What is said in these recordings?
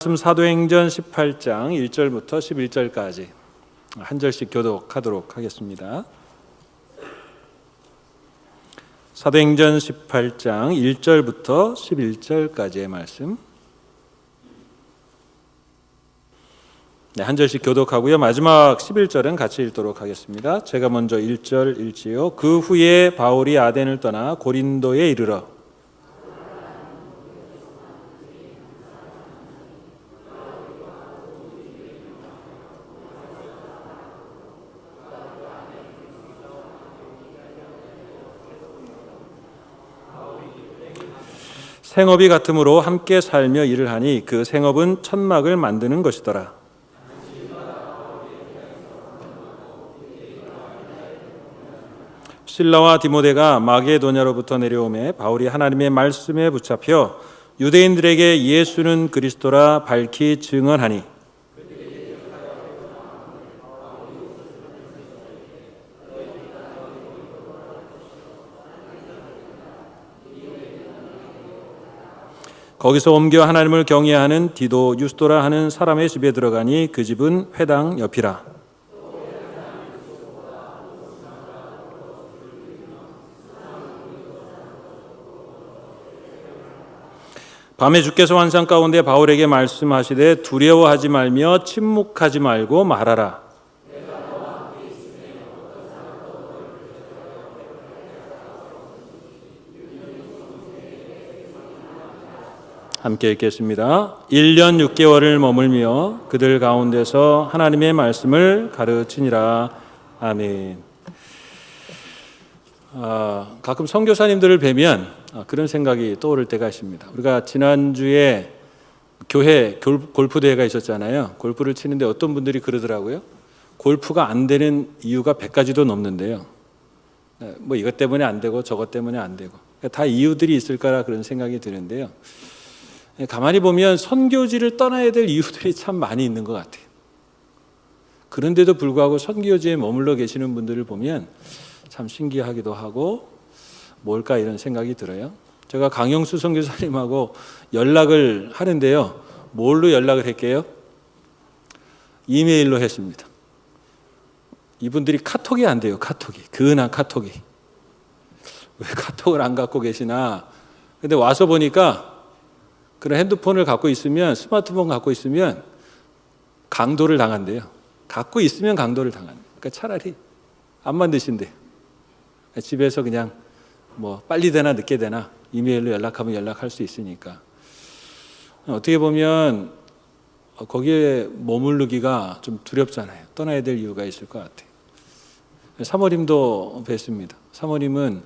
사도행전 18장 1절부터 11절까지 한 절씩 교독하도록 하겠습니다. 사도행전 18장 1절부터 11절까지의 말씀, 한 절씩 교독하고요. 마지막 11절은 같이 읽도록 하겠습니다. 제가 먼저 1절 읽지요. 그 후에 바울이 아덴을 떠나 고린도에 이르러 생업이 같으므로 함께 살며 일을 하니 그 생업은 천막을 만드는 것이더라. 실라와 디모데가 마게도냐로부터 내려오매 바울이 하나님의 말씀에 붙잡혀 유대인들에게 예수는 그리스도라 밝히 증언하니 거기서 옮겨 하나님을 경외하는 디도 유스도라 하는 사람의 집에 들어가니 그 집은 회당 옆이라. 밤에 주께서 환상 가운데 바울에게 말씀하시되 두려워하지 말며 침묵하지 말고 말하라. 함께 읽겠습니다. 1년 6개월을 머물며 그들 가운데서 하나님의 말씀을 가르치니라. 아멘. 가끔 선교사님들을 뵈면 그런 생각이 떠오를 때가 있습니다. 우리가 지난주에 교회 골프 대회가 있었잖아요. 골프를 치는데 어떤 분들이 그러더라고요. 골프가 안 되는 이유가 100가지도 넘는데요. 뭐 이것 때문에 안 되고 저것 때문에 안 되고 다 이유들이 있을 거라 그런 생각이 드는데요. 가만히 보면 선교지를 떠나야 될 이유들이 참 많이 있는 것 같아요. 그런데도 불구하고 선교지에 머물러 계시는 분들을 보면 참 신기하기도 하고 뭘까 이런 생각이 들어요. 제가 강영수 선교사님하고 연락을 하는데요. 뭘로 연락을 할게요? 이메일로 했습니다. 이분들이 카톡이 안 돼요. 근한 카톡이. 왜 카톡을 안 갖고 계시나? 근데 와서 보니까 그런 핸드폰을 갖고 있으면, 스마트폰 갖고 있으면 강도를 당한대요. 갖고 있으면 강도를 당한대요. 그러니까 차라리 안 만드신대요. 집에서 그냥 뭐 빨리 되나 늦게 되나 이메일로 연락하면 연락할 수 있으니까. 어떻게 보면 거기에 머무르기가 좀 두렵잖아요. 떠나야 될 이유가 있을 것 같아요. 사모님도 뵀습니다. 사모님은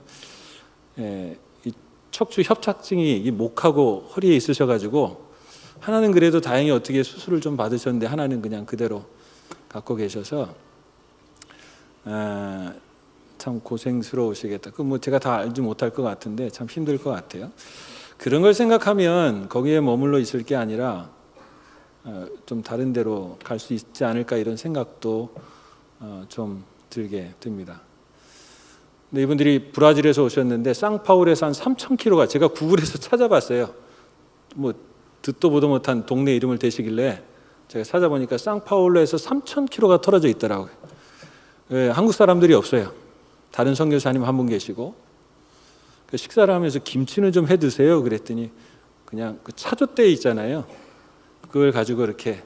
척추 협착증이 이 목하고 허리에 있으셔가지고 하나는 그래도 다행히 어떻게 수술을 좀 받으셨는데 하나는 그냥 그대로 갖고 계셔서 참 고생스러우시겠다. 그 뭐 제가 다 알지 못할 것 같은데 참 힘들 것 같아요. 그런 걸 생각하면 거기에 머물러 있을 게 아니라 좀 다른 데로 갈 수 있지 않을까 이런 생각도 좀 들게 됩니다. 근데 이분들이 브라질에서 오셨는데 상파울에서 한 3,000km가 제가 구글에서 찾아봤어요. 뭐 듣도 보도 못한 동네 이름을 대시길래 제가 찾아보니까 상파울로에서 3,000km가 떨어져 있더라고요. 한국 사람들이 없어요. 다른 선교사님 한 분 계시고 식사를 하면서 김치는 좀 해 드세요. 그랬더니 그냥 그 차조대 있잖아요. 그걸 가지고 이렇게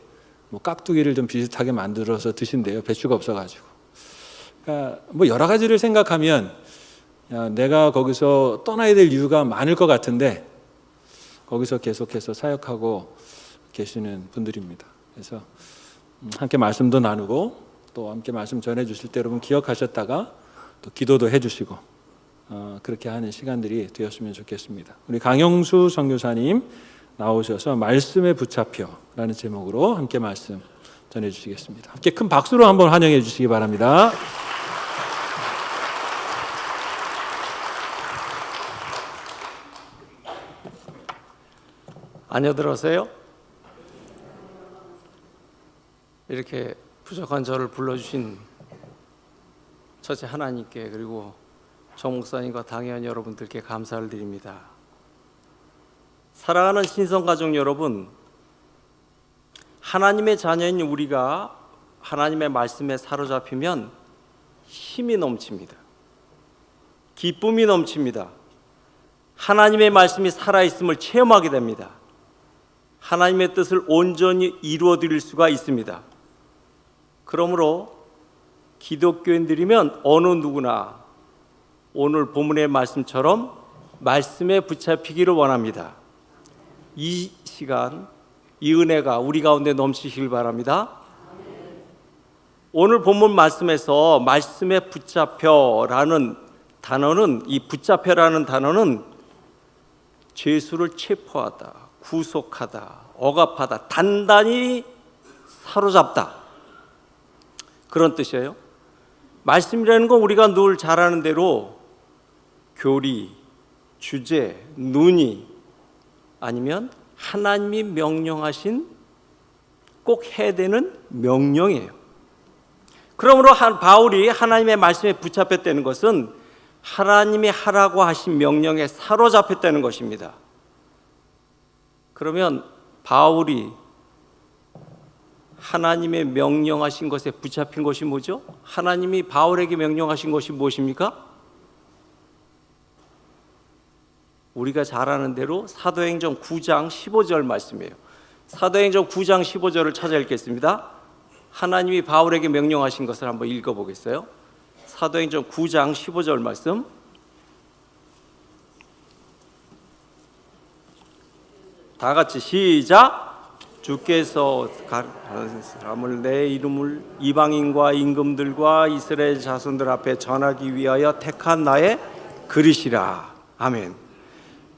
뭐 깍두기를 좀 비슷하게 만들어서 드신대요. 배추가 없어가지고. 그러니까 뭐 여러 가지를 생각하면 내가 거기서 떠나야 될 이유가 많을 것 같은데 거기서 계속해서 사역하고 계시는 분들입니다. 그래서 함께 말씀도 나누고 또 함께 말씀 전해 주실 때 여러분 기억하셨다가 또 기도도 해주시고 그렇게 하는 시간들이 되었으면 좋겠습니다. 우리 강영수 선교사님 나오셔서 말씀에 붙잡혀라는 제목으로 함께 말씀 전해 주시겠습니다. 함께 큰 박수로 한번 환영해 주시기 바랍니다. 안녕들어세요. 이렇게 부족한 저를 불러주신 첫째 하나님께 그리고 정 목사님과 당회원 여러분들께 감사를 드립니다. 사랑하는 신성가족 여러분, 하나님의 자녀인 우리가 하나님의 말씀에 사로잡히면 힘이 넘칩니다. 기쁨이 넘칩니다. 하나님의 말씀이 살아있음을 체험하게 됩니다. 하나님의 뜻을 온전히 이루어 드릴 수가 있습니다. 그러므로 기독교인들이면 어느 누구나 오늘 본문의 말씀처럼 말씀에 붙잡히기를 원합니다. 이 시간, 이 은혜가 우리 가운데 넘치시길 바랍니다. 오늘 본문 말씀에서 말씀에 붙잡혀라는 단어는, 이 붙잡혀라는 단어는 죄수를 체포하다, 구속하다, 억압하다, 단단히 사로잡다, 그런 뜻이에요. 말씀이라는 건 우리가 늘 잘 아는 대로 교리, 주제, 논의, 아니면 하나님이 명령하신 꼭 해야 되는 명령이에요. 그러므로 바울이 하나님의 말씀에 붙잡혔다는 것은 하나님이 하라고 하신 명령에 사로잡혔다는 것입니다. 그러면 바울이 하나님의 명령하신 것에 붙잡힌 것이 뭐죠? 하나님이 바울에게 명령하신 것이 무엇입니까? 우리가 잘 아는 대로 사도행전 9장 15절 말씀이에요. 사도행전 9장 15절을 찾아 읽겠습니다. 하나님이 바울에게 명령하신 것을 한번 읽어보겠어요. 사도행전 9장 15절 말씀. 다 같이 시작. 주께서 사람을 내 이름을 이방인과 임금들과 이스라엘 자손들 앞에 전하기 위하여 택한 나의 그릇이라. 아멘.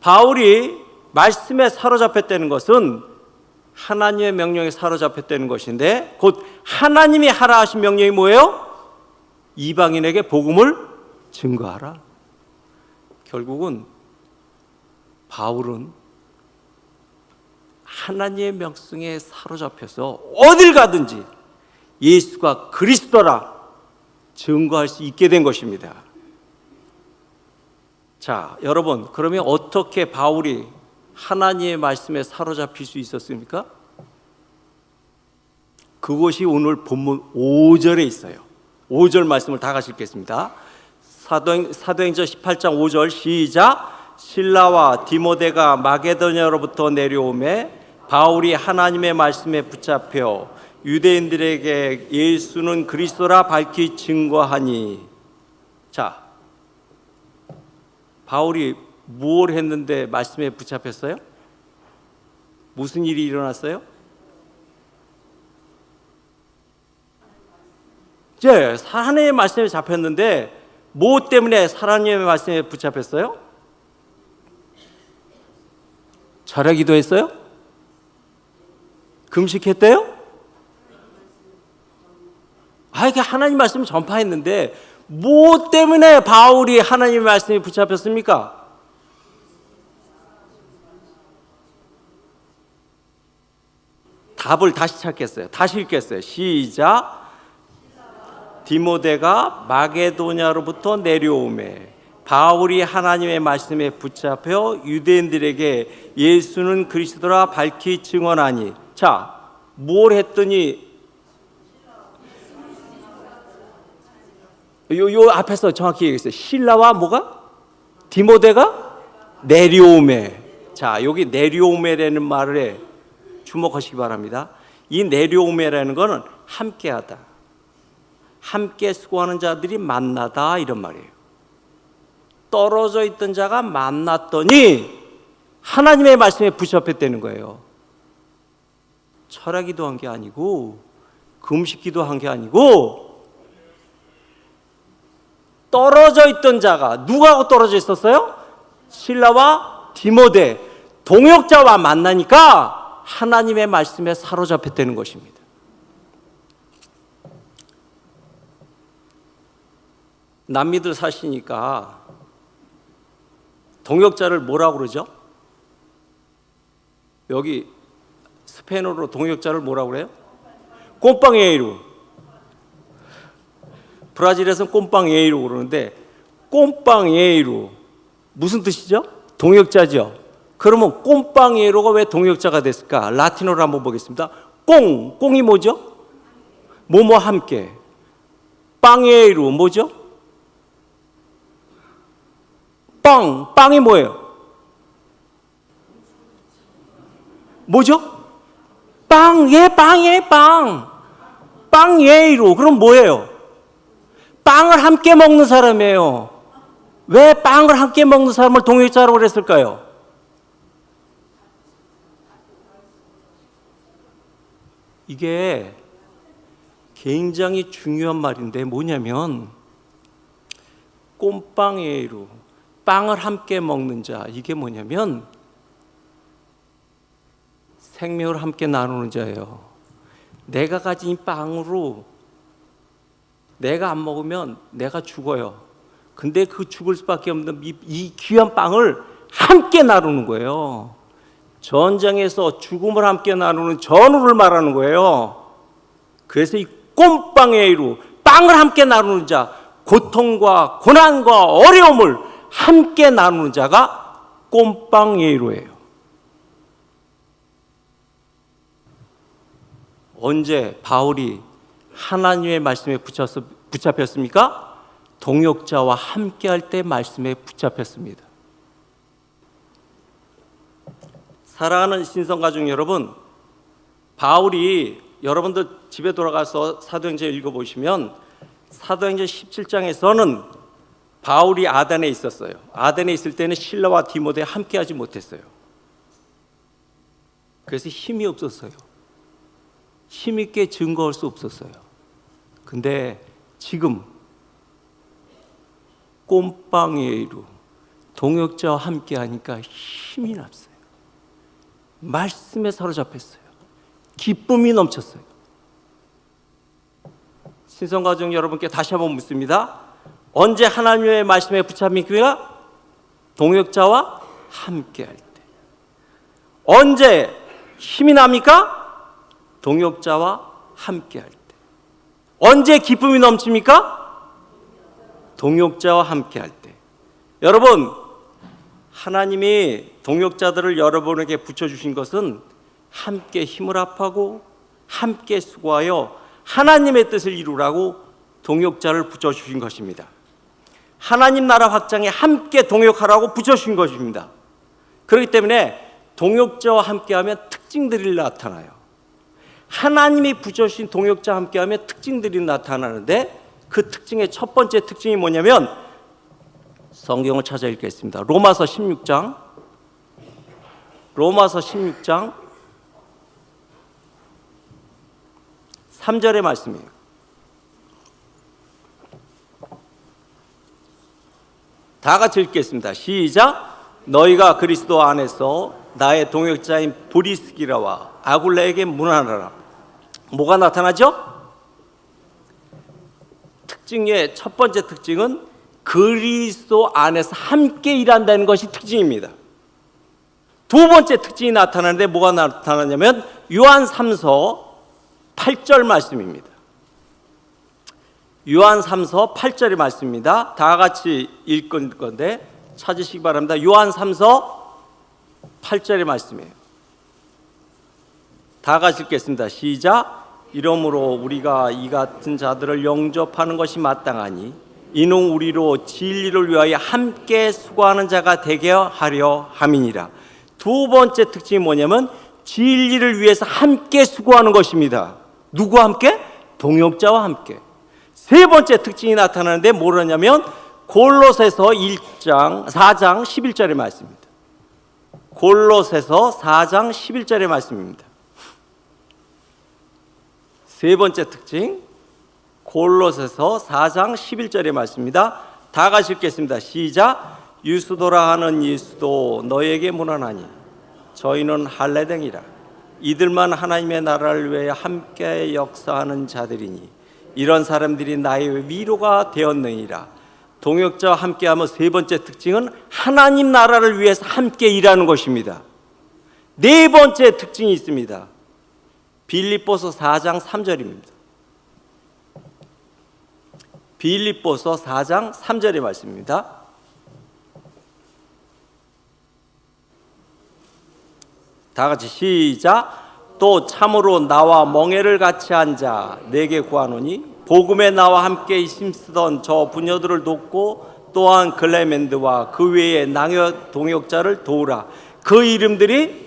바울이 말씀에 사로잡혔다는 것은 하나님의 명령에 사로잡혔다는 것인데, 곧 하나님이 하라 하신 명령이 뭐예요? 이방인에게 복음을 증거하라. 결국은 바울은 하나님의 명령에 사로잡혀서 어딜 가든지 예수가 그리스도라 증거할 수 있게 된 것입니다. 자, 여러분, 그러면 어떻게 바울이 하나님의 말씀에 사로잡힐 수 있었습니까? 그것이 오늘 본문 5절에 있어요. 5절 말씀을 다 같이 읽겠습니다. 사도행전 18장 5절 시작. 실라와 디모데가 마게도냐로부터 내려오매 바울이 하나님의 말씀에 붙잡혀 유대인들에게 예수는 그리스도라 밝히 증거하니. 자, 바울이 무엇 했는데 말씀에 붙잡혔어요? 무슨 일이 일어났어요? 이제 하나님의 말씀에 잡혔는데 무엇 때문에 하나님의 말씀에 붙잡혔어요? 절에 기도했어요? 금식했대요? 이게 하나님 말씀을 전파했는데 무엇 때문에 바울이 하나님의 말씀에 붙잡혔습니까? 답을 다시 찾겠어요. 다시 읽겠어요. 시작. 디모데가 마게도냐로부터 내려오매 바울이 하나님의 말씀에 붙잡혀 유대인들에게 예수는 그리스도라 밝히 증언하니. 자, 뭘 했더니 요 앞에서 정확히 얘기했어요. 실라와 뭐가? 디모데가 내려오매. 자, 여기 내려오매라는 말에 주목하시기 바랍니다. 이 내려오매라는 것은 함께하다, 함께 수고하는 자들이 만나다, 이런 말이에요. 떨어져 있던 자가 만났더니 하나님의 말씀에 붙잡혔다는 거예요. 철학기도 한 게 아니고 금식기도 한 게 아니고 떨어져 있던 자가, 누구하고 떨어져 있었어요? 실라와 디모데, 동역자와 만나니까 하나님의 말씀에 사로잡혔다는 것입니다. 남미들 사시니까 동역자를 뭐라고 그러죠? 여기 스페인어로 동역자를 뭐라고 그래요? 꼼빵에이루. 브라질에서는 꼼빵에이루 그러는데, 꼼빵에이루 무슨 뜻이죠? 동역자죠. 그러면 꼼빵이에로가 왜 동역자가 됐을까? 라틴어로 한번 보겠습니다. 꽁이 뭐죠? 뭐뭐 함께. 빵이에로 뭐죠? 빵이 뭐예요? 뭐죠? 빵이에요. 빵이에로. 그럼 뭐예요? 빵을 함께 먹는 사람이에요. 왜 빵을 함께 먹는 사람을 동역자라고 그랬을까요? 이게 굉장히 중요한 말인데 뭐냐면 꼼빵이에로 빵을 함께 먹는 자, 이게 뭐냐면 생명을 함께 나누는 자예요. 내가 가진 빵으로 내가 안 먹으면 내가 죽어요. 근데 그 죽을 수밖에 없는 이 귀한 빵을 함께 나누는 거예요. 전장에서 죽음을 함께 나누는 전우를 말하는 거예요. 그래서 이 꼼빵이에로 빵을 함께 나누는 자, 고통과 고난과 어려움을 함께 나누는 자가 꼼빵이에로예요. 언제 바울이 하나님의 말씀에 붙잡혔습니까? 동역자와 함께할 때 말씀에 붙잡혔습니다. 사랑하는 신성가족 여러분, 바울이 여러분들 집에 돌아가서 사도행전 읽어보시면 사도행전 17장에서는 바울이 아덴에 있었어요. 아덴에 있을 때는 실라와 디모데 함께하지 못했어요. 그래서 힘이 없었어요. 힘있게 증거할 수 없었어요. 근데 지금 꼼빵이에로 동역자와 함께하니까 힘이 났어요. 말씀에 사로잡혔어요. 기쁨이 넘쳤어요. 신성가족 여러분께 다시 한번 묻습니다. 언제 하나님의 말씀에 붙잡히기가? 동역자와 함께할 때. 언제 힘이 납니까? 동역자와 함께할 때. 언제 기쁨이 넘칩니까? 동역자와 함께할 때. 여러분, 하나님이 동역자들을 여러분에게 붙여주신 것은 함께 힘을 합하고 함께 수고하여 하나님의 뜻을 이루라고 동역자를 붙여주신 것입니다. 하나님 나라 확장에 함께 동역하라고 붙여주신 것입니다. 그렇기 때문에 동역자와 함께하면 특징들이 나타나요. 하나님이 붙여주신 동역자와 함께하면 특징들이 나타나는데 그 특징의 첫 번째 특징이 뭐냐면 성경을 찾아 읽겠습니다. 로마서 16장 3절의 말씀이에요. 다 같이 읽겠습니다. 시작. 너희가 그리스도 안에서 나의 동역자인 브리스기라와 아굴레에게 문안하라. 뭐가 나타나죠? 특징의 첫 번째 특징은 그리스도 안에서 함께 일한다는 것이 특징입니다. 두 번째 특징이 나타나는데 뭐가 나타나냐면 요한 3서 8절 말씀입니다. 요한 3서 8절의 말씀입니다. 다 같이 읽을 건데 찾으시기 바랍니다. 요한 3서 8절의 말씀이에요. 다 같이 읽겠습니다. 시작. 이러므로 우리가 이 같은 자들을 영접하는 것이 마땅하니 이는 우리로 진리를 위하여 함께 수고하는 자가 되게 하려 함이니라. 두 번째 특징이 뭐냐면 진리를 위해서 함께 수고하는 것입니다. 누구와 함께? 동역자와 함께. 세 번째 특징이 나타나는데 뭐라냐면 골로새서 4장 11절의 말씀입니다. 골로새서 4장 11절의 말씀입니다. 세 번째 특징 골로새서 4장 11절의 말씀입니다. 다 같이 읽겠습니다. 시작. 유스도라 하는 예수도 너에게 문안하니 저희는 할례등이라. 이들만 하나님의 나라를 위해 함께 역사하는 자들이니 이런 사람들이 나의 위로가 되었느니라. 동역자와 함께하면 세 번째 특징은 하나님 나라를 위해서 함께 일하는 것입니다. 네 번째 특징이 있습니다. 빌립보서 4장 3절입니다. 빌립보서 4장 3절의 말씀입니다. 다 같이 시작. 또 참으로 나와 멍에를 같이 앉아 내게 구하노니 복음에 나와 함께 힘쓰던 저 부녀들을 돕고 또한 글레멘드와 그 외의 낭여 동역자를 도우라. 그 이름들이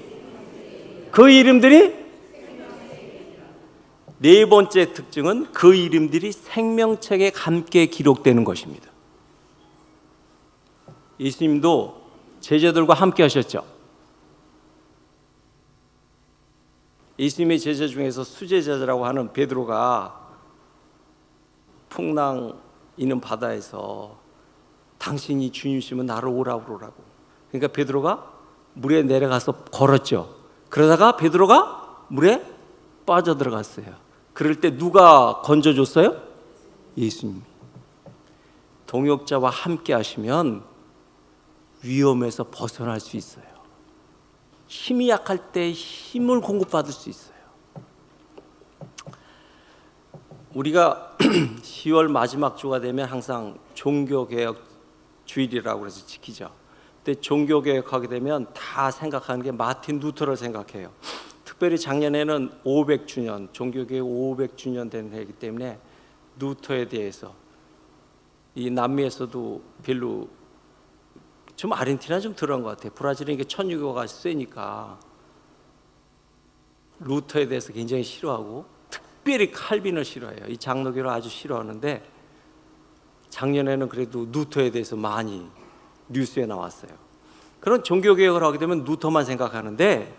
네 번째 특징은 그 이름들이 생명책에 함께 기록되는 것입니다. 예수님도 제자들과 함께 하셨죠. 예수님의 제자 중에서 수제자라고 하는 베드로가 풍랑 있는 바다에서 당신이 주님이시면 나를 오라고 그러라고. 그러니까 베드로가 물에 내려가서 걸었죠. 그러다가 베드로가 물에 빠져들어갔어요. 그럴 때 누가 건져줬어요? 예수님. 동역자와 함께 하시면 위험에서 벗어날 수 있어요. 힘이 약할 때 힘을 공급받을 수 있어요. 우리가 10월 마지막 주가 되면 항상 종교개혁 주일이라고 해서 지키죠. 근데 종교개혁하게 되면 다 생각하는 게 마틴 루터를 생각해요. 특별히 작년에는 500주년, 종교개혁 500주년 되는 해이기 때문에 루터에 대해서 이 남미에서도 별로 좀 아르헨티나 좀 들어간 것 같아요. 브라질은 이게 천주교가 세니까 루터에 대해서 굉장히 싫어하고 특별히 칼빈을 싫어해요. 이 장로교를 아주 싫어하는데 작년에는 그래도 루터에 대해서 많이 뉴스에 나왔어요. 그런 종교개혁을 하게 되면 루터만 생각하는데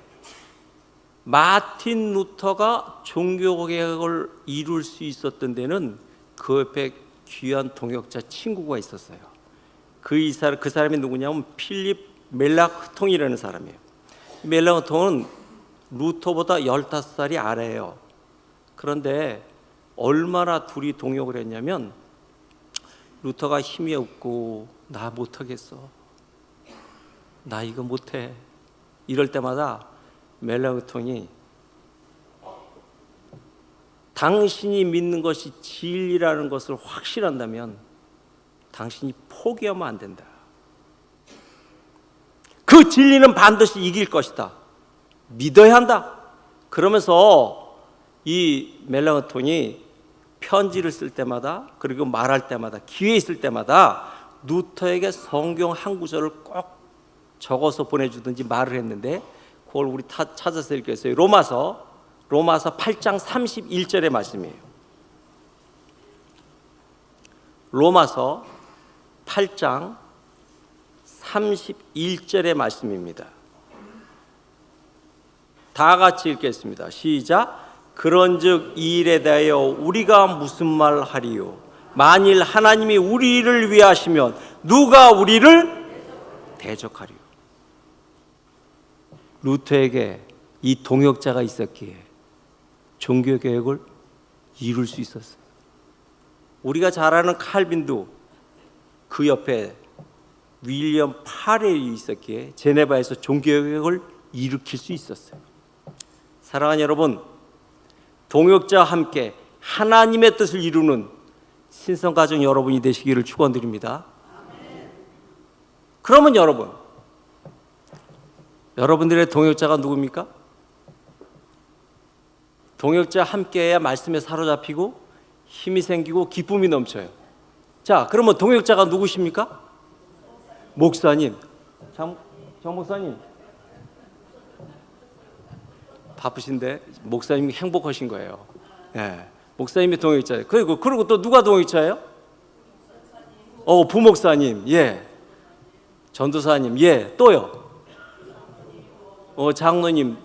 마틴 루터가 종교개혁을 이룰 수 있었던 데는 그 옆에 귀한 동역자 친구가 있었어요. 그 사람이 누구냐면 필립 멜랑흐통이라는 사람이에요. 멜랑흐통은 루터보다 15살이 아래예요. 그런데 얼마나 둘이 동역을 했냐면 루터가 힘이 없고 나 못하겠어, 나 이거 못해, 이럴 때마다 멜랑흐통이 당신이 믿는 것이 진리라는 것을 확신한다면 당신이 포기하면 안 된다. 그 진리는 반드시 이길 것이다. 믿어야 한다. 그러면서 이 멜랑흐통이 편지를 쓸 때마다 그리고 말할 때마다 기회 있을 때마다 루터에게 성경 한 구절을 꼭 적어서 보내주든지 말을 했는데 그걸 우리 찾아서 읽겠어요. 로마서 8장 31절의 말씀이에요. 로마서 8장 31절의 말씀입니다. 다 같이 읽겠습니다. 시작. 그런즉 이 일에 대하여 우리가 무슨 말 하리요? 만일 하나님이 우리를 위하시면 누가 우리를 대적하리요? 루터에게 이 동역자가 있었기에 종교개혁을 이룰 수 있었어요. 우리가 잘 아는 칼빈도 그 옆에 윌리엄 파렐이 있었기에 제네바에서 종교개혁을 일으킬 수 있었어요. 사랑하는 여러분, 동역자와 함께 하나님의 뜻을 이루는 신성가정 여러분이 되시기를 축원드립니다. 그러면 여러분들의 동역자가 누굽니까? 동역자 함께해야 말씀에 사로잡히고 힘이 생기고 기쁨이 넘쳐요. 자, 그러면 동역자가 누구십니까? 목사님. 정 목사님. 바쁘신데 목사님이 행복하신 거예요. 예, 목사님이 동역자예요. 그리고 또 누가 동역자예요? 부목사님, 예, 전도사님, 예, 또요. 장로님.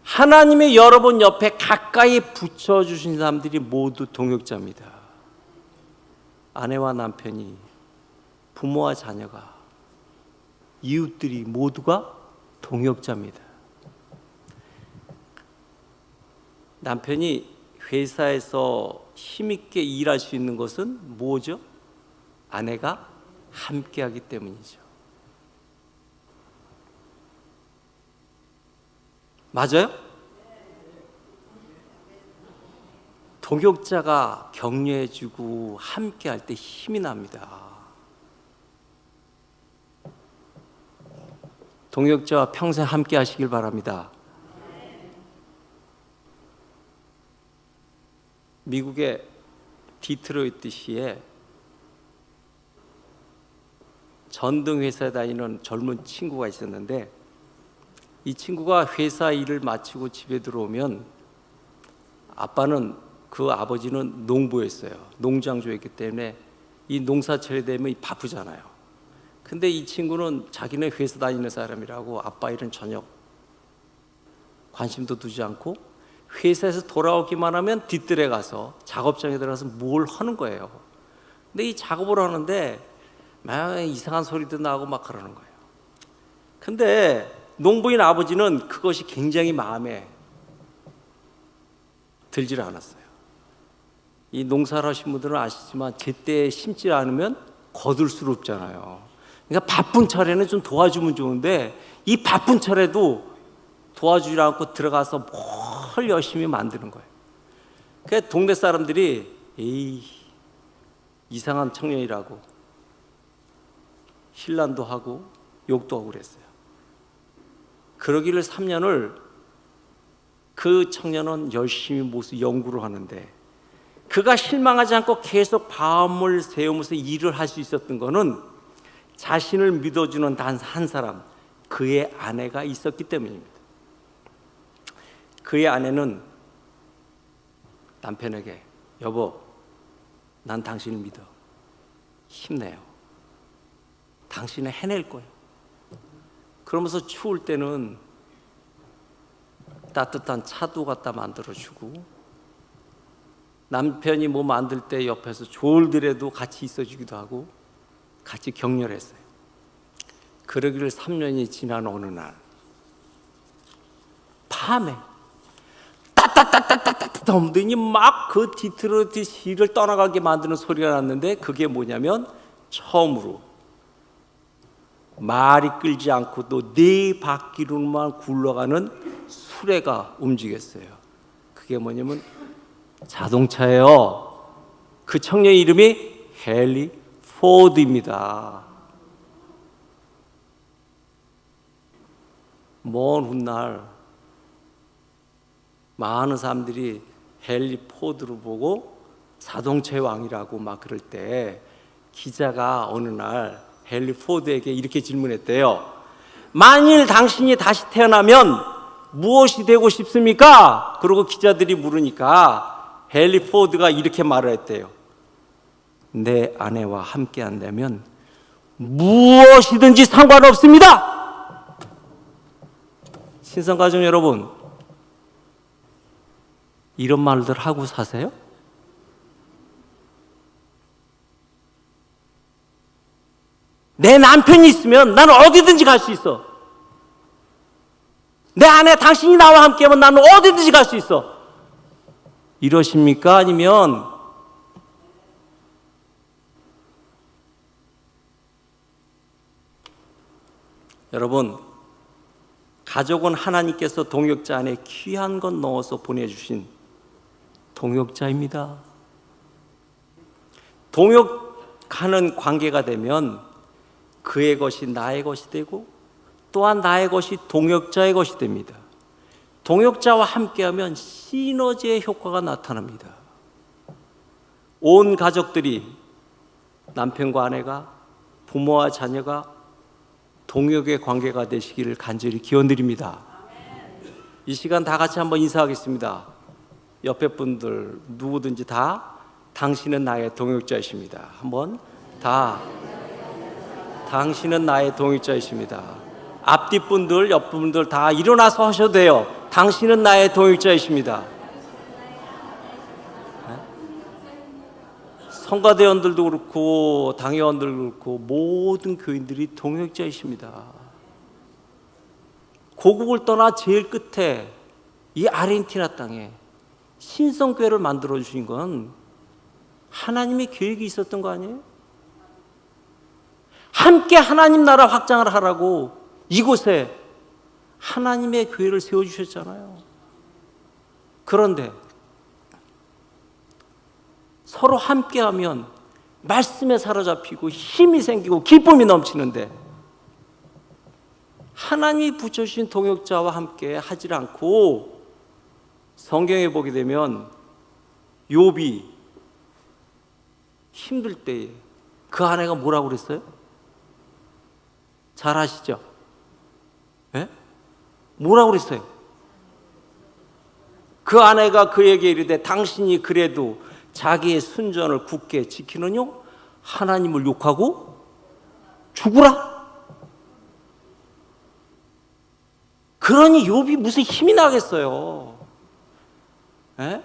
하나님의 여러분 옆에 가까이 붙여주신 사람들이 모두 동역자입니다. 아내와 남편이, 부모와 자녀가, 이웃들이 모두가 동역자입니다. 남편이 회사에서 힘있게 일할 수 있는 것은 뭐죠? 아내가 함께하기 때문이죠. 맞아요? 동역자가 격려해주고 함께할 때 힘이 납니다. 동역자와 평생 함께 하시길 바랍니다. 미국의 디트로이트시에 전등 회사에 다니는 젊은 친구가 있었는데, 이 친구가 회사 일을 마치고 집에 들어오면 그 아버지는 농부였어요. 농장주였기 때문에 이 농사철이 되면 바쁘잖아요. 근데 이 친구는 자기는 회사 다니는 사람이라고 아빠 일은 전혀 관심도 두지 않고 회사에서 돌아오기만 하면 뒤뜰에 가서 작업장에 들어가서 뭘 하는 거예요. 근데 이 작업을 하는데 막 이상한 소리도 나고 막 그러는 거예요. 근데 농부인 아버지는 그것이 굉장히 마음에 들질 않았어요. 이 농사를 하신 분들은 아시지만 제때 심지 않으면 거둘수롭잖아요. 그러니까 바쁜 차례는 좀 도와주면 좋은데 이 바쁜 차례도 도와주지 않고 들어가서 뭘 열심히 만드는 거예요. 그래서 동네 사람들이 에이 이상한 청년이라고 신란도 하고 욕도 하고 그랬어요. 그러기를 3년을 그 청년은 열심히 모습 연구를 하는데, 그가 실망하지 않고 계속 밤을 새우면서 일을 할 수 있었던 것은 자신을 믿어주는 단 한 사람, 그의 아내가 있었기 때문입니다. 그의 아내는 남편에게 여보, 난 당신을 믿어. 힘내요. 당신은 해낼 거예요. 그러면서 추울 때는 따뜻한 차도 갖다 만들어주고, 남편이 뭐 만들 때 옆에서 졸더라도 같이 있어주기도 하고 같이 격려했어요. 그러기를 3년이 지난 어느 날 밤에 따따따따따따 엄더니 막 그 디트로이트 시를 떠나가게 만드는 소리가 났는데, 그게 뭐냐면 처음으로 말이 끌지 않고도 네 바퀴로만 굴러가는 수레가 움직였어요. 그게 뭐냐면 자동차예요. 그 청년 이름이 헨리 포드입니다. 먼 훗날 많은 사람들이 헨리 포드를 보고 자동차의 왕이라고 막 그럴 때, 기자가 어느 날 헨리 포드에게 이렇게 질문했대요. 만일 당신이 다시 태어나면 무엇이 되고 싶습니까? 그러고 기자들이 물으니까 헨리 포드가 이렇게 말을 했대요. 내 아내와 함께 한다면 무엇이든지 상관없습니다. 신성가족 여러분, 이런 말들 하고 사세요? 내 남편이 있으면 나는 어디든지 갈 수 있어. 내 아내 당신이 나와 함께하면 나는 어디든지 갈 수 있어. 이러십니까? 아니면 여러분, 가족은 하나님께서 동역자 안에 귀한 것 넣어서 보내주신 동역자입니다. 동역하는 관계가 되면 그의 것이 나의 것이 되고 또한 나의 것이 동역자의 것이 됩니다. 동역자와 함께하면 시너지의 효과가 나타납니다. 온 가족들이, 남편과 아내가, 부모와 자녀가 동역의 관계가 되시기를 간절히 기원드립니다. 이 시간 다 같이 한번 인사하겠습니다. 옆에 분들 누구든지 다 당신은 나의 동역자이십니다. 한번 다 당신은 나의 동역자이십니다. 앞뒤 분들, 옆 분들 다 일어나서 하셔도 돼요. 당신은 나의 동역자이십니다. 성가대원들도 그렇고 당회원들도 그렇고 모든 교인들이 동역자이십니다. 고국을 떠나 제일 끝에 이 아르헨티나 땅에 신성교회를 만들어 주신 건 하나님의 계획이 있었던 거 아니에요? 함께 하나님 나라 확장을 하라고 이곳에 하나님의 교회를 세워주셨잖아요. 그런데 서로 함께하면 말씀에 사로잡히고 힘이 생기고 기쁨이 넘치는데, 하나님이 붙여주신 동역자와 함께 하질 않고 성경에 보게 되면 욥이 힘들 때에 그 아내가 뭐라고 그랬어요? 잘 아시죠? 예? 뭐라고 그랬어요? 그 아내가 그에게 이르되 당신이 그래도 자기의 순전을 굳게 지키느뇨? 하나님을 욕하고 죽으라. 그러니 욥이 무슨 힘이 나겠어요? 에?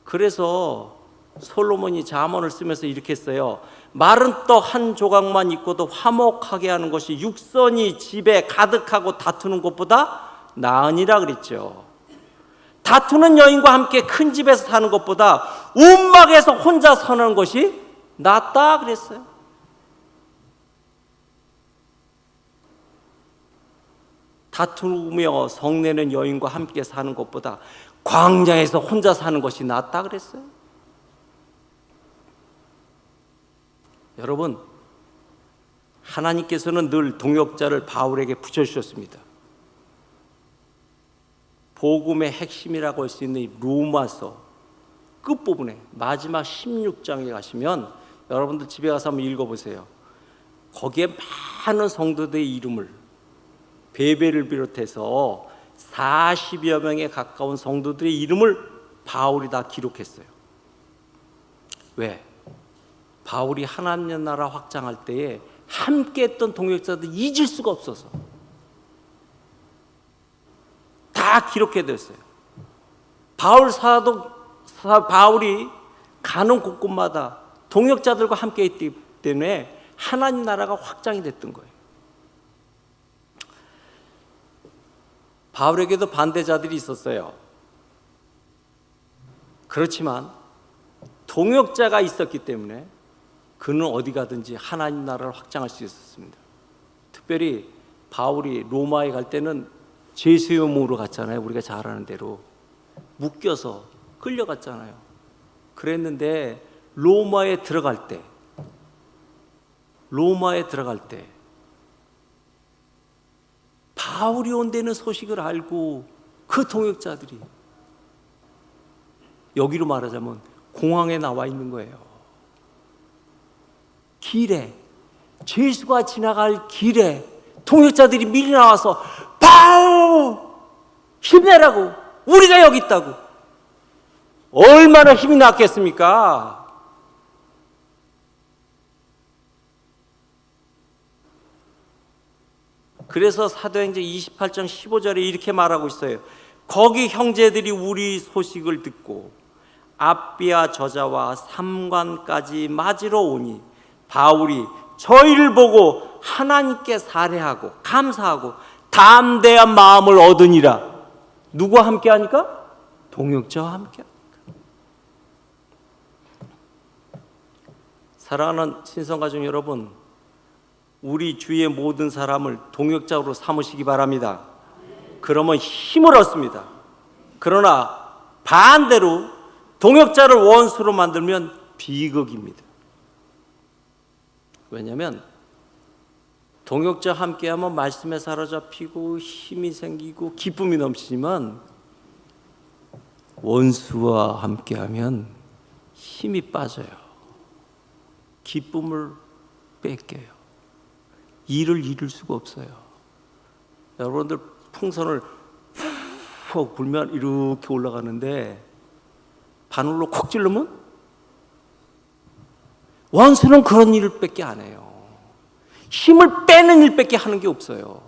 그래서 솔로몬이 잠언을 쓰면서 이렇게 써요. 마른 떡 한 조각만 있고도 화목하게 하는 것이 육선이 집에 가득하고 다투는 것보다 나으니라 그랬죠. 다투는 여인과 함께 큰 집에서 사는 것보다 움막에서 혼자 사는 것이 낫다 그랬어요. 다투며 성내는 여인과 함께 사는 것보다 광야에서 혼자 사는 것이 낫다 그랬어요. 여러분, 하나님께서는 늘 동역자를 바울에게 붙여주셨습니다. 복음의 핵심이라고 할 수 있는 이 로마서 끝부분에 마지막 16장에 가시면 여러분들 집에 가서 한번 읽어보세요. 거기에 많은 성도들의 이름을 베베를 비롯해서 40여 명에 가까운 성도들의 이름을 바울이 다 기록했어요. 왜? 바울이 하나님 나라 확장할 때에 함께 했던 동역자들 잊을 수가 없어서 다 기록해뒀어요. 바울이 가는 곳곳마다 동역자들과 함께 했기 때문에 하나님 나라가 확장이 됐던 거예요. 바울에게도 반대자들이 있었어요. 그렇지만 동역자가 있었기 때문에 그는 어디 가든지 하나님 나라를 확장할 수 있었습니다. 특별히 바울이 로마에 갈 때는 제수용으로 갔잖아요. 우리가 잘 아는 대로 묶여서 끌려갔잖아요. 그랬는데 로마에 들어갈 때 바울이 온다는 소식을 알고 그 동역자들이 여기로 말하자면 공항에 나와 있는 거예요. 길에, 죄수가 지나갈 길에 동역자들이 미리 나와서 바울 힘내라고, 우리가 여기 있다고. 얼마나 힘이 났겠습니까? 그래서 사도행전 28장 15절에 이렇게 말하고 있어요. 거기 형제들이 우리 소식을 듣고 앞비아 저자와 삼관까지 맞으러 오니 바울이 저희를 보고 하나님께 살해하고 감사하고 담대한 마음을 얻으니라. 누구와 함께 하니까? 동역자와 함께 하니까. 사랑하는 신성가족 여러분, 우리 주위의 모든 사람을 동역자로 삼으시기 바랍니다. 그러면 힘을 얻습니다. 그러나 반대로 동역자를 원수로 만들면 비극입니다. 왜냐하면 동역자와 함께하면 말씀에 사로잡히고 힘이 생기고 기쁨이 넘치지만 원수와 함께하면 힘이 빠져요. 기쁨을 뺏겨요. 일을 이룰 수가 없어요. 여러분들 풍선을 푹 불면 이렇게 올라가는데 바늘로 콕 찌르면 원수는 그런 일을 밖에 안 해요. 힘을 빼는 일밖에 하는 게 없어요.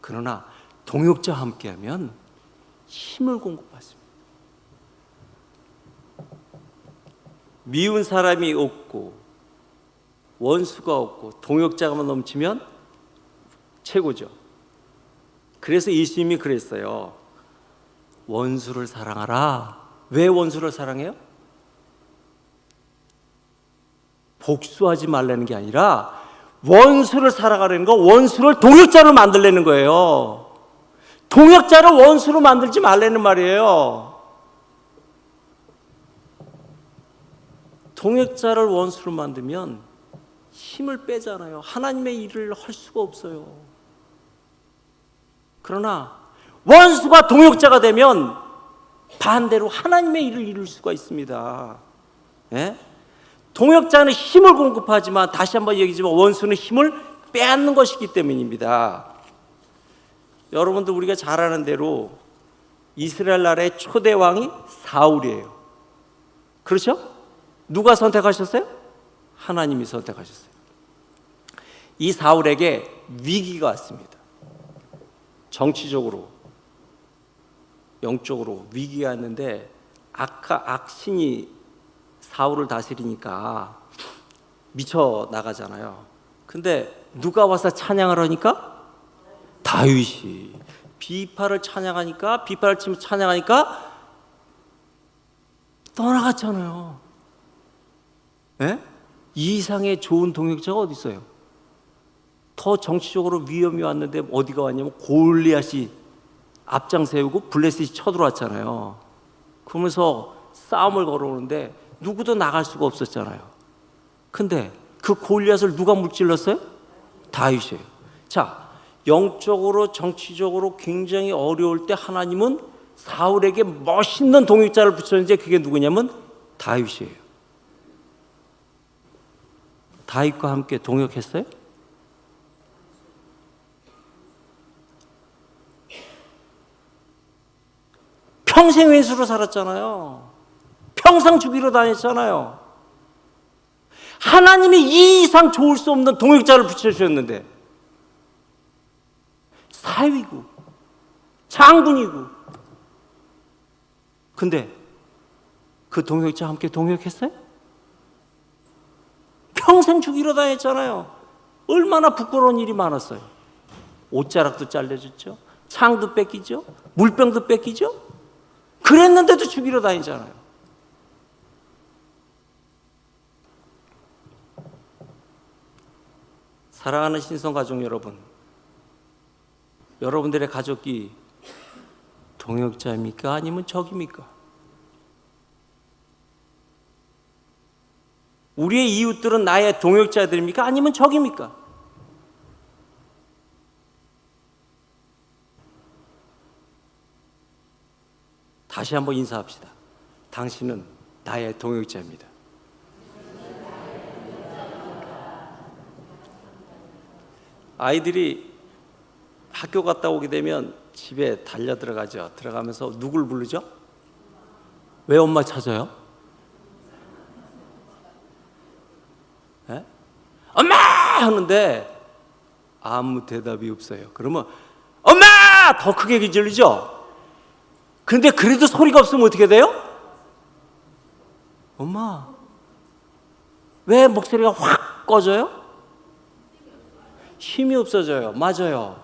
그러나 동역자와 함께하면 힘을 공급받습니다. 미운 사람이 없고 원수가 없고 동역자가만 넘치면 최고죠. 그래서 예수님이 그랬어요. 원수를 사랑하라. 왜 원수를 사랑해요? 복수하지 말라는 게 아니라 원수를 사랑하려는 거, 원수를 동역자로 만들려는 거예요. 동역자를 원수로 만들지 말라는 말이에요. 동역자를 원수로 만들면 힘을 빼잖아요. 하나님의 일을 할 수가 없어요. 그러나 원수가 동역자가 되면 반대로 하나님의 일을 이룰 수가 있습니다. 예? 동역자는 힘을 공급하지만, 다시 한번 얘기하지만, 원수는 힘을 빼앗는 것이기 때문입니다. 여러분들, 우리가 잘 아는 대로 이스라엘 나라의 초대 왕이 사울이에요. 그렇죠? 누가 선택하셨어요? 하나님이 선택하셨어요. 이 사울에게 위기가 왔습니다. 정치적으로, 영적으로 위기가 왔는데, 악신이 사울을 다스리니까 미쳐 나가잖아요. 근데 누가 와서 찬양을 하니까? 다윗이. 비파를 찬양하니까, 비파를 치면 찬양하니까 떠나갔잖아요. 예? 이 이상의 좋은 동역자가 어디 있어요? 더 정치적으로 위험이 왔는데 어디가 왔냐면 골리앗이 앞장 세우고 블레셋이 쳐들어왔잖아요. 그러면서 싸움을 걸어오는데 누구도 나갈 수가 없었잖아요. 근데 그 골리앗을 누가 무찔렀어요? 다윗이에요. 자, 영적으로 정치적으로 굉장히 어려울 때 하나님은 사울에게 멋있는 동역자를 붙였는데, 그게 누구냐면 다윗이에요. 다윗과 함께 동역했어요? 평생 왼수로 살았잖아요. 평생 죽이러 다녔잖아요. 하나님이 이 이상 좋을 수 없는 동역자를 붙여주셨는데, 사위고 장군이고, 근데 그 동역자와 함께 동역했어요? 평생 죽이러 다녔잖아요. 얼마나 부끄러운 일이 많았어요. 옷자락도 잘려줬죠. 창도 뺏기죠. 물병도 뺏기죠. 그랬는데도 죽이러 다니잖아요. 사랑하는 신성가족 여러분, 여러분들의 가족이 동역자입니까? 아니면 적입니까? 우리의 이웃들은 나의 동역자들입니까? 아니면 적입니까? 다시 한번 인사합시다. 당신은 나의 동역자입니다. 아이들이 학교 갔다 오게 되면 집에 달려 들어가죠. 들어가면서 누굴 부르죠? 왜 엄마 찾아요? 에? 엄마! 하는데 아무 대답이 없어요. 그러면 엄마! 더 크게 기절리죠? 근데 그래도 소리가 없으면 어떻게 돼요? 엄마, 왜 목소리가 확 꺼져요? 힘이 없어져요. 맞아요.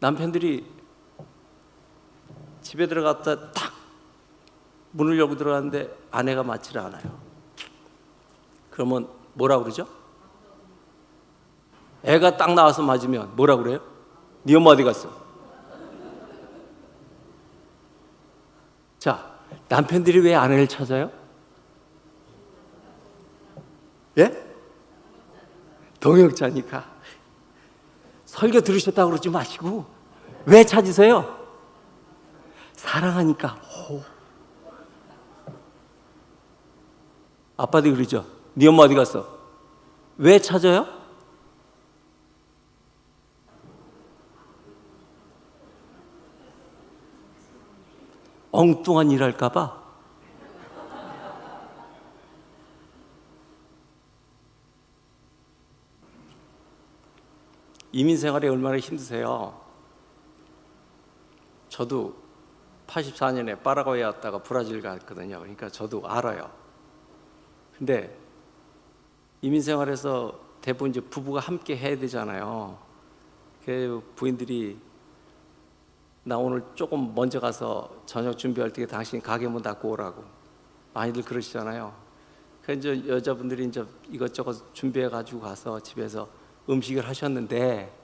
남편들이 집에 들어갔다 탁 문을 열고 들어갔는데 아내가 맞지를 않아요. 그러면 뭐라 그러죠? 애가 딱 나와서 맞으면 뭐라 그래요? 네 엄마 어디 갔어? 자, 남편들이 왜 아내를 찾아요? 예? 동역자니까. 설교 들으셨다고 그러지 마시고 왜 찾으세요? 사랑하니까. 아빠도 그러죠. 네 엄마 어디 갔어? 왜 찾아요? 엉뚱한 일 할까 봐. 이민 생활이 얼마나 힘드세요? 저도 84년에 파라과이 왔다가 브라질 갔거든요. 그러니까 저도 알아요. 근데 이민 생활에서 대부분 이제 부부가 함께 해야 되잖아요. 그 부인들이 나 오늘 조금 먼저 가서 저녁 준비할 때 당신 가게 문 닫고 오라고 많이들 그러시잖아요. 그래서 이제 여자분들이 이제 이것저것 준비해 가지고 가서 집에서 음식을 하셨는데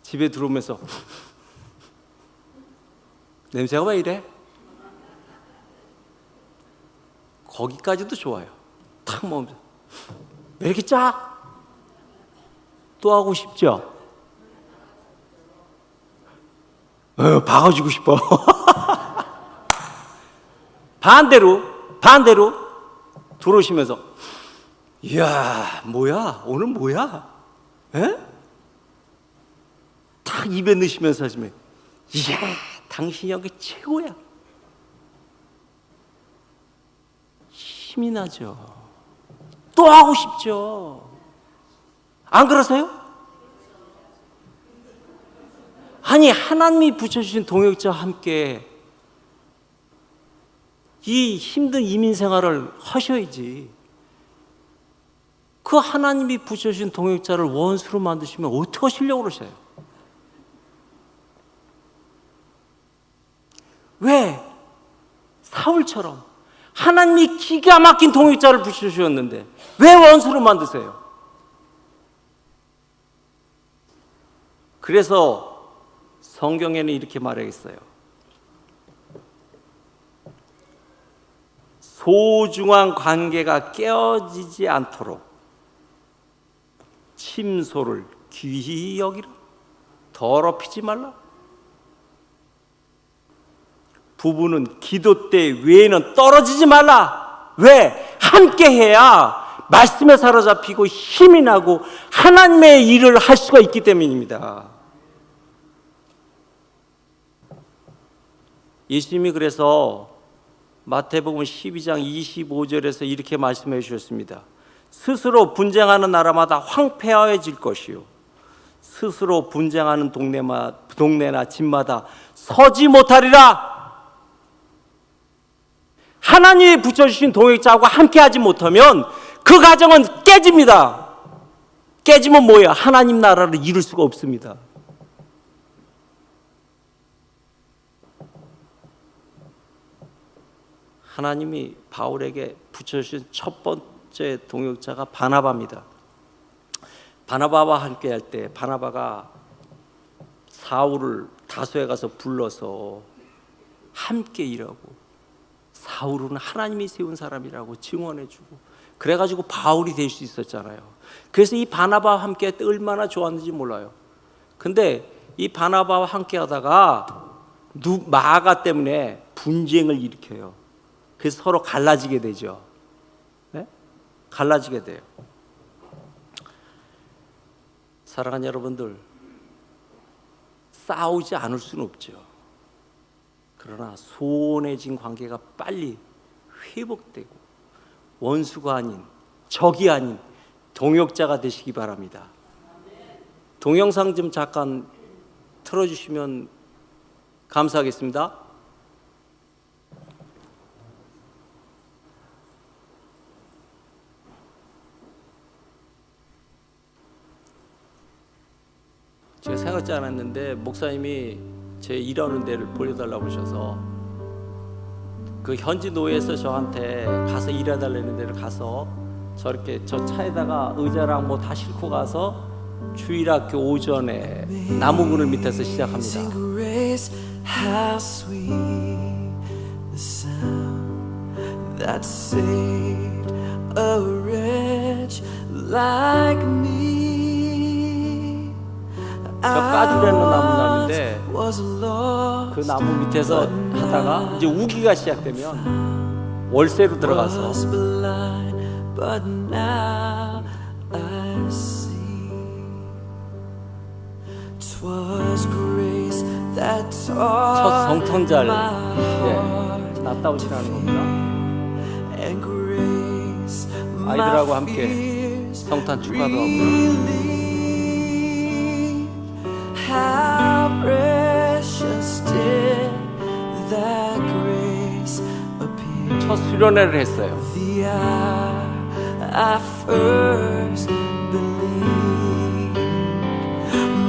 집에 들어오면서 냄새가 왜 이래? 거기까지도 좋아요. 탁 먹으면서 왜 이렇게 짜? 또 하고 싶죠? 박아주고 싶어. 반대로 들어오시면서 이야 뭐야 오늘 뭐야? 에? 딱 입에 넣으시면서 하시면 이야 당신이 여기 최고야. 힘이 나죠. 또 하고 싶죠. 안 그러세요? 아니 하나님이 붙여주신 동역자와 함께 이 힘든 이민 생활을 하셔야지. 그 하나님이 붙여주신 동역자를 원수로 만드시면 어떻게 하시려고 그러세요? 왜? 사울처럼 하나님이 기가 막힌 동역자를 붙여주셨는데 왜 원수로 만드세요? 그래서 성경에는 이렇게 말하겠어요. 소중한 관계가 깨어지지 않도록 침소를 귀히 여기라. 더럽히지 말라. 부부는 기도 때 외에는 떨어지지 말라. 왜? 함께 해야 말씀에 사로잡히고 힘이 나고 하나님의 일을 할 수가 있기 때문입니다. 예수님이 그래서 마태복음 12장 25절에서 이렇게 말씀해 주셨습니다. 스스로 분쟁하는 나라마다 황폐해질 것이요 스스로 분쟁하는 동네나 집마다 서지 못하리라. 하나님이 붙여주신 동역자하고 함께하지 못하면 그 가정은 깨집니다. 깨지면 뭐예요? 하나님 나라를 이룰 수가 없습니다. 하나님이 바울에게 붙여주신 첫 번째 동역자가 바나바입니다. 바나바와 함께할 때 바나바가 사울을 다소에 가서 불러서 함께 일하고 사울은 하나님이 세운 사람이라고 증언해주고 그래가지고 바울이 될 수 있었잖아요. 그래서 이 바나바와 함께할 때 얼마나 좋았는지 몰라요. 근데 이 바나바와 함께하다가 마가 때문에 분쟁을 일으켜요. 그래서 서로 갈라지게 되죠. 네? 갈라지게 돼요. 사랑하는 여러분들, 싸우지 않을 수는 없죠. 그러나 소원해진 관계가 빨리 회복되고 원수가 아닌 적이 아닌 동역자가 되시기 바랍니다. 동영상 좀 잠깐 틀어주시면 감사하겠습니다. 제가 생각지 않았는데 목사님이 제 일하는 데를 보여달라고 하셔서 그 현지 노예에서 저한테 가서 일해달라는 데를 가서 저렇게 저 차에다가 의자랑 뭐 다 싣고 가서 주일학교 오전에 나무 그늘 밑에서 시작합니다. How sweet the sound that saved a wretch like me. 저 까주라는 나무나무인데 Was lost 그 나무 밑에서 하다가 이제 우기가 시작되면 월세로 들어가서 was blind, but now I see. 'Twas grace that 첫 taught 성탄절 my 났다 오시라는 겁니다. and grace 아이들하고 my 함께 fears 성탄 축하도 하고요. relieved. How precious did that grace appear. 첫 수련회를 했어요. The hour I first believed,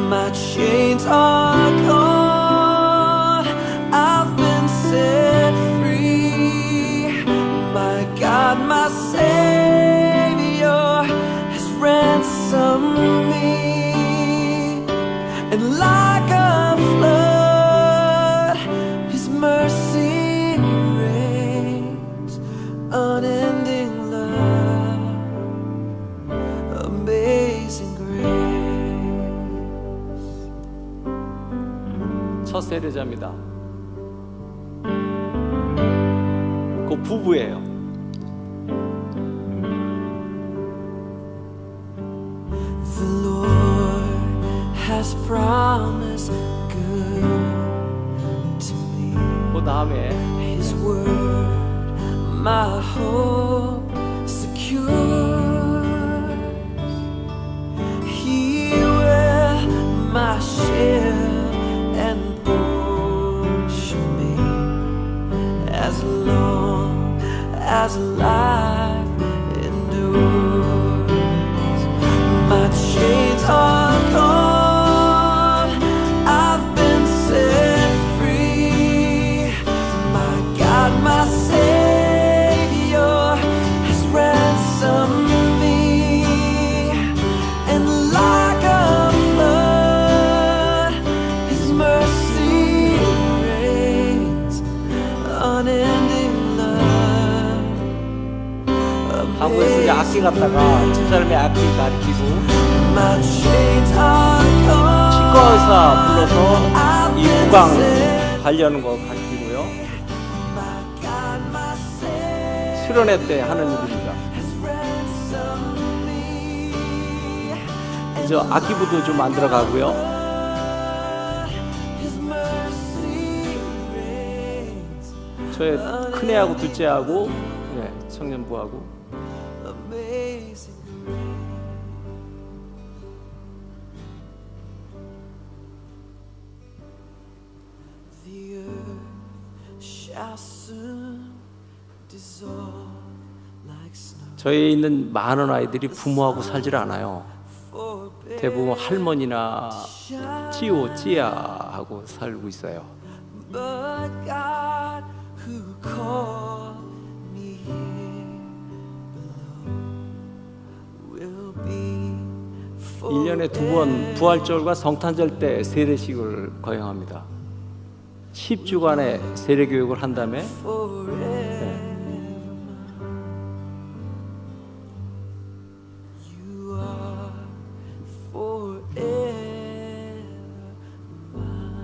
my chains are gone, I've been set free. My God, my Savior has ransomed me. And like a flood, His mercy reigns uninterrupted. 첫 세례자입니다. 그 부부예요. The Lord has promised good to me. 그 다음에 His word, my hope secure. He will my shield and portion me as long as life endures. My chains are gone, I've been set free. My God, my Savior has ransomed me. And like a flood, His mercy reigns, unending love. 한국에서 이제 악기 갖다가 집사람이 악기 가르치고 My chains are gone. 치과의사 불러서 이 구강 관리하는 거 가르치고요. My God, my Savior 수련회 때 하는 일입니다. has ransomed me. 저 악기부도 좀 만들어 가고요. His mercy reigns, 저의 큰애하고 둘째하고 청년부하고 amazing grace. The earth shall soon dissolve like snow. 저희 있는 많은 아이들이 부모하고 살질 않아요. For 대부분 할머니나 찌오 찌야하고 살고 있어요. but God who called me here below will be 1년에 2번 부활절과 성탄절 때 세례식을 거행합니다. 10주간의 세례 교육을 한 다음에 forever. You are forever mine.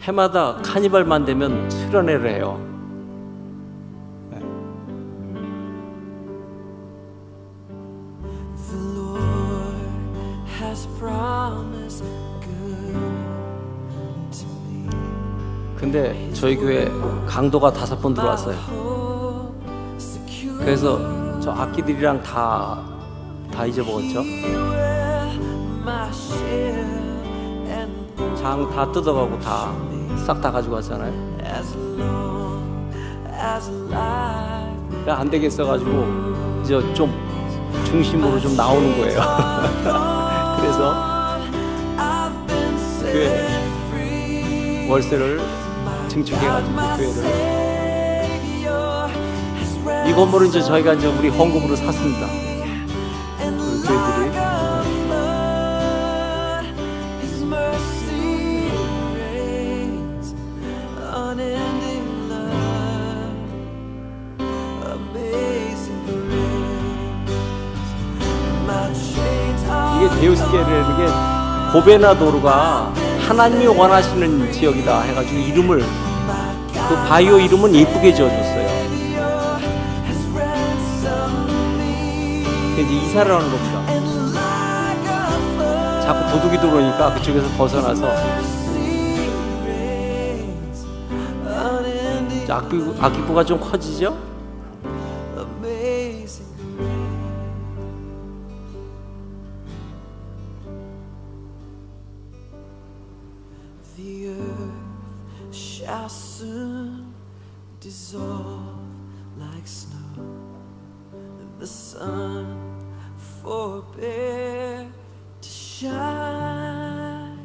해마다 카니발만 되면 수련회를 해요. The Lord has promised good to me. 근데 저희 교회 강도가 5번 들어왔어요. Hope secure. 그래서 저 악기들이랑 다 잊어먹었죠. My shield and 장 다 뜯어가고 다 싹 다 가지고 왔잖아요. as long as life 안 되겠어가지고 이제 좀 중심으로 좀 나오는 거예요. 그래서 I've been set 교회 free. 월세를 증축해가지고 My 교회를 Savior has 이 건물은 이제 저희가 이제 우리 헌금으로 샀습니다. and 그 교회들이 like a flood, His mercy reigns, unending love, amazing grace. My chains are 이게 데우스계라는 게 고베나도르가 하나님이 원하시는 지역이다 해가지고 이름을 그 바이오 이름은 예쁘게 지어줬어요. has ransomed me. 그게 이제 이사를 하는 겁니다. And like a flood, 자꾸 도둑이 들어오니까 그쪽에서 벗어나서 mercy reigns, unending 악기부가 좀 커지죠? amazing grace. The earth shall soon dissolve like snow. The sun forbear to shine,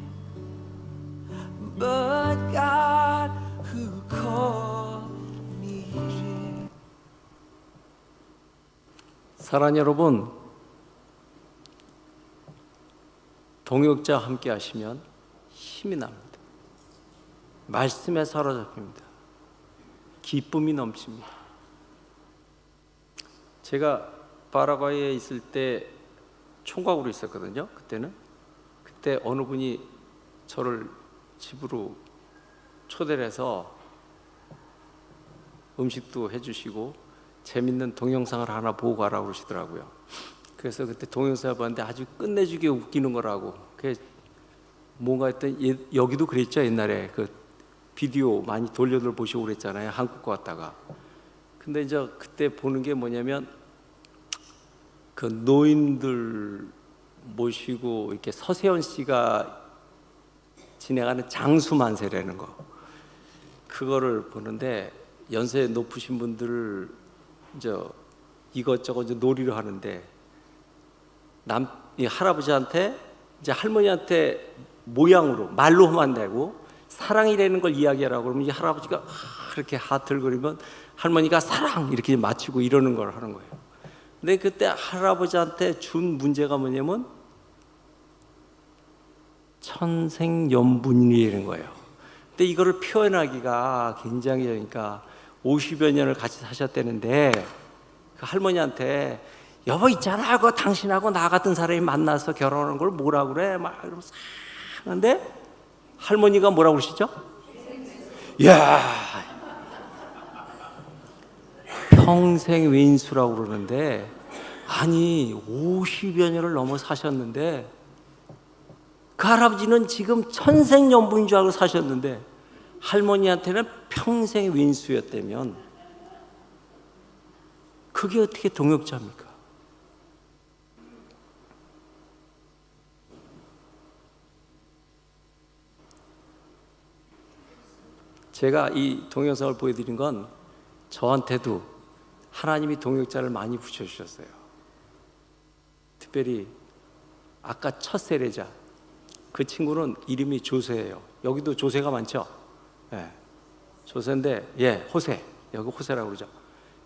but God who called me here. 사랑하는 여러분, 동역자 함께 하시면 힘이 납니다. 말씀에 사로잡힙니다. 기쁨이 넘칩니다. 제가 파라과이에 있을 때 총각으로 있었거든요. 그때 어느 분이 저를 집으로 초대를 해서 음식도 해주시고 재밌는 동영상을 하나 보고 가라고 그러시더라고요. 그래서 그때 동영상을 봤는데 아주 끝내주게 웃기는 거라고. 그게 뭔가 했더니 여기도 그랬죠. 옛날에 그 비디오 많이 돌려들 보시고 그랬잖아요. 한국 왔다가. 근데 이제 그때 보는 게 뭐냐면 그 노인들 모시고 이렇게 서세원 씨가 진행하는 장수만세라는 거, 그거를 보는데 연세 높으신 분들을 이제 이것저것 이제 놀이를 하는데 이 할아버지한테 이제 할머니한테 모양으로 말로 하면 안 되고 사랑이라는 걸 이야기하라고 그러면 이 할아버지가 이렇게 하트를 그리면 할머니가 사랑 이렇게 맞추고 이러는 걸 하는 거예요. 근데 그때 할아버지한테 준 문제가 뭐냐면 천생연분이라는 거예요. 근데 이거를 표현하기가 굉장히, 그러니까 50여 년을 같이 사셨다는데 그 할머니한테 여보 있잖아, 그 당신하고 나 같은 사람이 만나서 결혼하는 걸 뭐라 그래? 막 이러면서 하는데 할머니가 뭐라고 그러시죠? 이야, 평생 왼수라고 그러는데, 아니 50여 년을 넘어 사셨는데 그 할아버지는 지금 천생연분인 줄 알고 사셨는데 할머니한테는 평생 왼수였다면 그게 어떻게 동역자입니까? 제가 이 동영상을 보여드린 건 저한테도 하나님이 동역자를 많이 붙여주셨어요. 특별히 아까 첫 세례자, 그 친구는 이름이 조세예요. 여기도 조세가 많죠? 예. 조세인데, 예, 호세. 여기 호세라고 그러죠.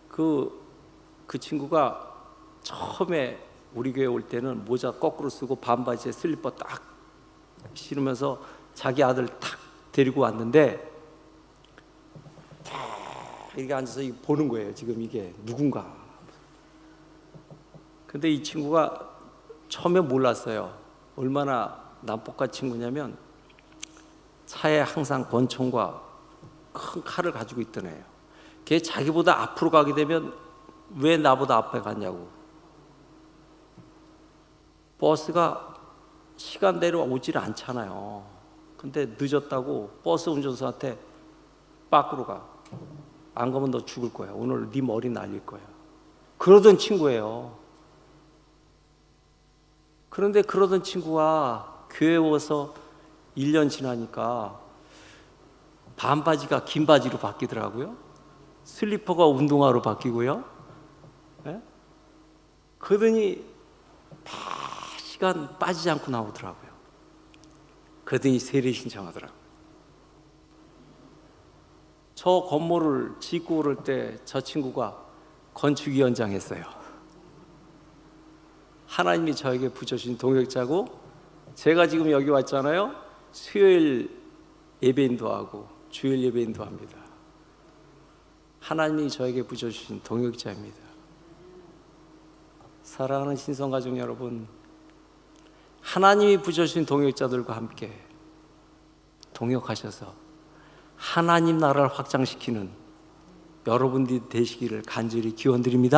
그 친구가 처음에 우리 교회 올 때는 모자 거꾸로 쓰고 반바지에 슬리퍼 딱 신으면서 자기 아들 탁 데리고 왔는데 이렇게 앉아서 보는 거예요. 지금 이게 누군가. 근데 이 친구가 처음에 몰랐어요. 얼마나 난폭한 친구냐면 차에 항상 권총과 큰 칼을 가지고 있던 애예요. 걔 자기보다 앞으로 가게 되면 왜 나보다 앞에 갔냐고. 버스가 시간대로 오질 않잖아요. 근데 늦었다고 버스 운전사한테 밖으로 가. 안 가면 너 죽을 거야. 오늘 네 머리 날릴 거야. 그러던 친구예요. 그런데 그러던 친구가 교회 와서 1년 지나니까 반바지가 긴 바지로 바뀌더라고요. 슬리퍼가 운동화로 바뀌고요. 예? 그러더니 다 시간 빠지지 않고 나오더라고요. 그러더니 세례 신청하더라고요. 저 건물을 짓고 오를 때 저 친구가 건축위원장 했어요. 하나님이 저에게 붙여주신 동역자고, 제가 지금 여기 왔잖아요. 수요일 예배인도 하고 주일 예배인도 합니다. 하나님이 저에게 붙여주신 동역자입니다. 사랑하는 신성가족 여러분, 하나님이 붙여주신 동역자들과 함께 동역하셔서 하나님 나라를 확장시키는 여러분들이 되시기를 간절히 기원드립니다.